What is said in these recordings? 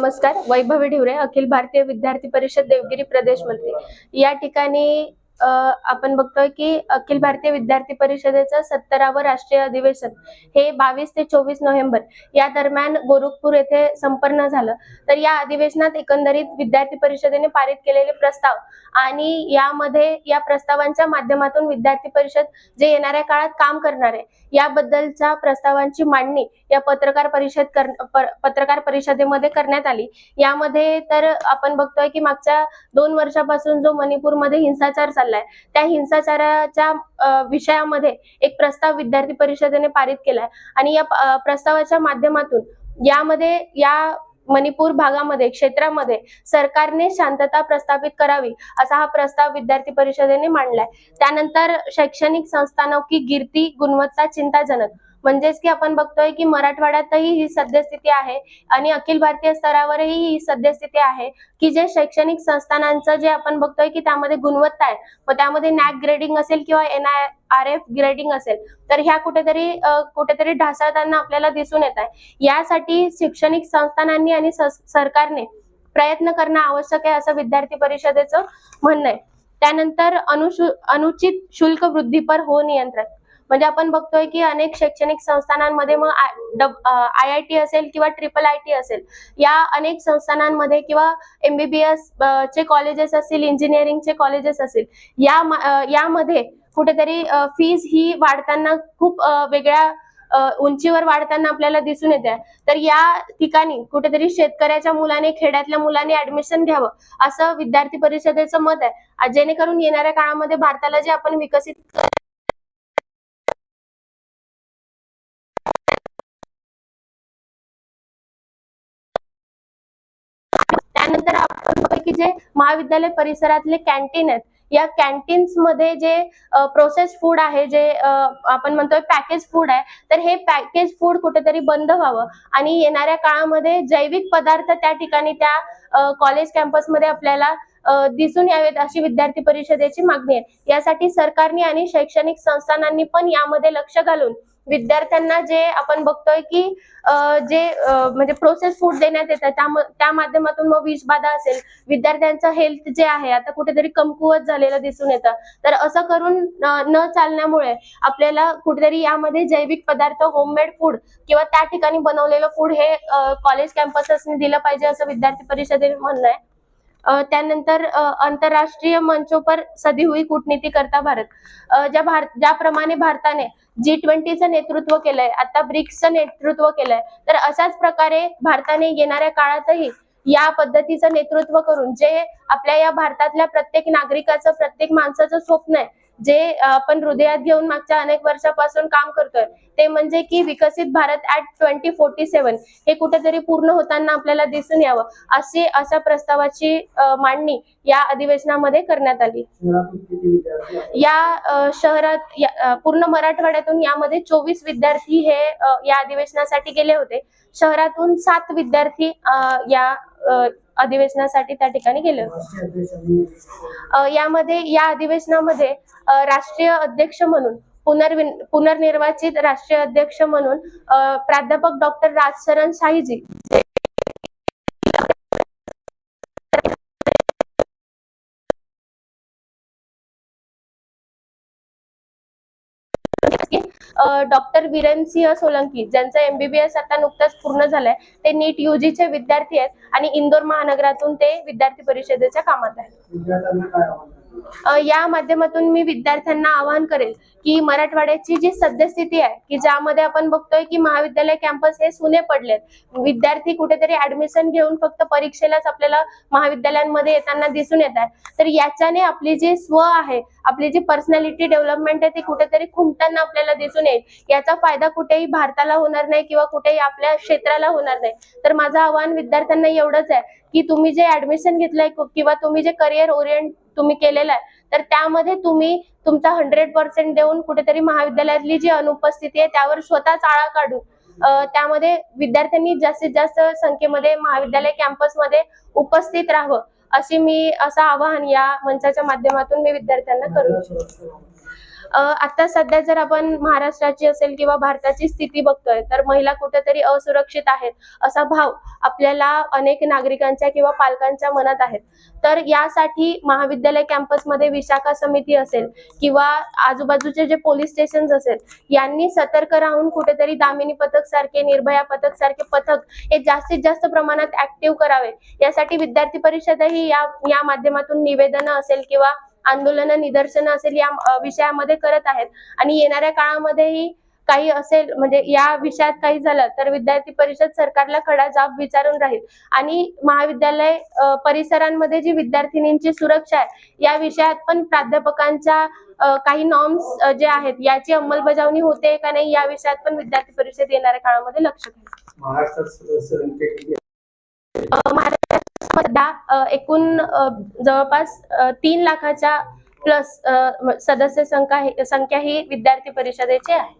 नमस्कार. वैभवी ढिवरे, अखिल भारतीय विद्यार्थी परिषद देवगिरी प्रदेश मंत्री. या ठिकाणी आपण बघतोय की अखिल भारतीय विद्यार्थी परिषदेचं 17वे राष्ट्रीय अधिवेशन हे 22 ते 24 नोव्हेंबर या दरम्यान गोरखपूर येथे संपन्न झालं. तर या अधिवेशनात एकंदरीत विद्यार्थी परिषदेने पारित केलेले प्रस्ताव आणि यामध्ये या प्रस्तावांच्या माध्यमातून विद्यार्थी परिषद जे येणाऱ्या काळात काम करणार आहे याबद्दलच्या प्रस्तावांची मांडणी या पत्रकार परिषदेमध्ये करण्यात आली. यामध्ये तर आपण बघतोय की मागच्या 2 वर्षापासून जो मणिपूरमध्ये हिंसाचार चाललाय त्या हिंसाचाराच्या विषयामध्ये एक प्रस्ताव विद्यार्थी परिषदेने पारित केलाय आणि या प्रस्तावाच्या माध्यमातून यामध्ये या मणिपूर भागामध्ये क्षेत्रामध्ये सरकारने शांतता प्रस्थापित करावी असा हा प्रस्ताव विद्यार्थी परिषदेने मांडलाय. त्यानंतर शैक्षणिक संस्थांनो की गिरती गुणवत्ता चिंताजनक म्हणजेच की आपण बघतोय की मराठवाड्यातही ही सद्यस्थिती आहे आणि अखिल भारतीय स्तरावरही ही सद्यस्थिती आहे की जे शैक्षणिक संस्थानांचं जे आपण बघतोय की त्यामध्ये गुणवत्ता आहे व त्यामध्ये नॅक ग्रेडिंग असेल किंवा NIRF ग्रेडिंग असेल तर ह्या कुठेतरी ढासळताना आपल्याला दिसून येत आहे. यासाठी शैक्षणिक संस्थानांनी आणि सरकारने प्रयत्न करणं आवश्यक आहे असं विद्यार्थी परिषदेचं म्हणणं आहे. त्यानंतर अनुचित शुल्क वृद्धीपर हो नियंत्रण म्हणजे आपण बघतोय की अनेक शैक्षणिक संस्थानांमध्ये मग IIT असेल किंवा IIIT असेल या अनेक संस्थानांमध्ये किंवा MBBS चे कॉलेजेस असतील इंजिनिअरिंगचे कॉलेजेस असतील यामध्ये कुठेतरी फीज ही वाढताना खूप वेगळ्या उंचीवर वाढताना आपल्याला दिसून येते. तर या ठिकाणी कुठेतरी शेतकऱ्याच्या मुलाने खेड्यातल्या मुलाने ऍडमिशन घ्यावं असं विद्यार्थी परिषदेचं मत आहे जेणेकरून येणाऱ्या काळामध्ये भारताला जे आपण विकसित त्यानंतर आपण बघतोय की जे महाविद्यालय परिसरातले कॅन्टीन आहेत या कॅन्टीन्स मध्ये जे प्रोसेस फूड आहे जे आपण म्हणतोय पॅकेज फूड आहे तर हे पॅकेज फूड कुठेतरी बंद व्हावं आणि येणाऱ्या काळामध्ये जैविक पदार्थ त्या ठिकाणी त्या कॉलेज कॅम्पसमध्ये आपल्याला दिसून यावेत अशी विद्यार्थी परिषदेची मागणी आहे. यासाठी सरकारने आणि शैक्षणिक संस्थानांनी पण यामध्ये लक्ष घालून विद्यार्थ्यांना जे आपण बघतोय की जे म्हणजे प्रोसेस फूड देण्यात येतं त्या माध्यमातून मग विषबाधा असेल विद्यार्थ्यांचं हेल्थ जे आहे आता कुठेतरी कमकुवत झालेलं दिसून येतं. तर असं करून न चालण्यामुळे आपल्याला कुठेतरी यामध्ये जैविक पदार्थ होममेड फूड किंवा त्या ठिकाणी बनवलेलं फूड हे कॉलेज कॅम्पसेसने दिलं पाहिजे असं विद्यार्थी परिषदेने म्हणणं आहे. त्यानंतर आंतरराष्ट्रीय मंचों पर सदी हुई कूटनीति करता भारत ज्याप्रमाणे भारताने G20चं नेतृत्व केलंय आता ब्रिक्सचं नेतृत्व केलंय तर अशाच प्रकारे भारताने येणाऱ्या काळातही या पद्धतीचं नेतृत्व करून जे आपल्या या भारतातल्या प्रत्येक नागरिकाचं प्रत्येक माणसाचं स्वप्न आहे जे आपण हृदयात घेऊन मागच्या अनेक वर्षापासून काम करतोय ते म्हणजे की विकसित भारत ऍट 2047 हे कुठेतरी पूर्ण होताना आपल्याला दिसून यावं अशा प्रस्तावाची मांडणी या अधिवेशनामध्ये करण्यात आली. या शहरात पूर्ण मराठवाड्यातून यामध्ये 24 विद्यार्थी हे या अधिवेशनासाठी गेले होते. शहरातून 7 विद्यार्थी या अधिवेशनासाठी त्या ठिकाणी गेले होते. यामध्ये या अधिवेशनामध्ये राष्ट्रीय अध्यक्ष म्हणून पुनर्निर्वाचित राष्ट्रीय अध्यक्ष म्हणून प्राध्यापक डॉक्टर राजशरण शाहीजी डॉक्टर वीरेंद्र सिंह सोलंकी ज्यांचं MBBS आता नुकतंच पूर्ण झालंय ते नीट UGचे विद्यार्थी आहेत आणि इंदोर महानगरातून ते विद्यार्थी परिषदेच्या कामात आहेत. या माध्यमातून मी विद्यार्थ्यांना आवाहन करेल की मराठवाड्याची जी सद्यस्थिती आहे की ज्यामध्ये आपण बघतोय की महाविद्यालय कॅम्पस हे सुने पडलेत विद्यार्थी कुठेतरी ऍडमिशन घेऊन फक्त परीक्षेलाच आपल्याला महाविद्यालयांमध्ये येताना दिसून येत आहे तर याच्याने आपली जी स्व आहे आपली जी पर्सनॅलिटी डेव्हलपमेंट आहे ती कुठेतरी खुंटताना आपल्याला दिसून येईल. याचा फायदा कुठेही भारताला होणार नाही किंवा कुठेही आपल्या क्षेत्राला होणार नाही. तर माझं आवाहन विद्यार्थ्यांना एवढंच आहे की तुम्ही जे ऍडमिशन घेतलंय किंवा तुम्ही जे करिअर ओरिएंट तुम्ही केलेलं आहे तर त्यामध्ये तुम्ही तुमचा 100% देऊन कुठेतरी महाविद्यालयातली जी अनुपस्थिती आहे त्यावर स्वतःच आळा काढून त्यामध्ये विद्यार्थ्यांनी जास्तीत जास्त संख्येमध्ये महाविद्यालय कॅम्पसमध्ये उपस्थित राहावं असं आवाहन या मंचाच्या माध्यमातून मी विद्यार्थ्यांना करू इच्छिते. आता सध्या जर आपण महाराष्ट्राची असेल किंवा भारताची स्थिती बघतोय तर महिला कुठेतरी असुरक्षित आहेत असा भाव आपल्याला अनेक नागरिकांच्या किंवा पालकांच्या मनात आहेत. तर यासाठी महाविद्यालय कॅम्पसमध्ये विशाखा समिती असेल किंवा आजूबाजूचे जे पोलीस स्टेशन असेल यांनी सतर्क राहून कुठेतरी दामिनी पथक सारखे, निर्भया पथक सारखे पथक हे जास्तीत जास्त प्रमाणात ऍक्टिव्ह करावे. यासाठी विद्यार्थी परिषदही या माध्यमातून निवेदनं असेल किंवा आंदोलनं, निदर्शनं असेल या विषयामध्ये करत आहेत. आणि येणाऱ्या काळामध्येही काही असेल म्हणजे या विषयात काही झालं तर विद्यार्थी परिषद सरकारला खडा जाब विचारून राहील. आणि महाविद्यालय परिसरांमध्ये जी विद्यार्थिनींची सुरक्षा आहे या विषयात पण प्राध्यापकांच्या काही नॉर्म्स जे आहेत याची अंमलबजावणी होते का नाही या विषयात पण विद्यार्थी परिषद येणाऱ्या काळामध्ये लक्ष ठेवेल. महाराष्ट्रात एकूण जवळपास 3 लाखाच्या प्लस सदस्य संख्या ही विद्यार्थी परिषदेची आहे.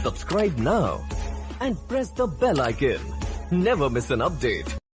Subscribe now and press the bell icon. Never miss an update.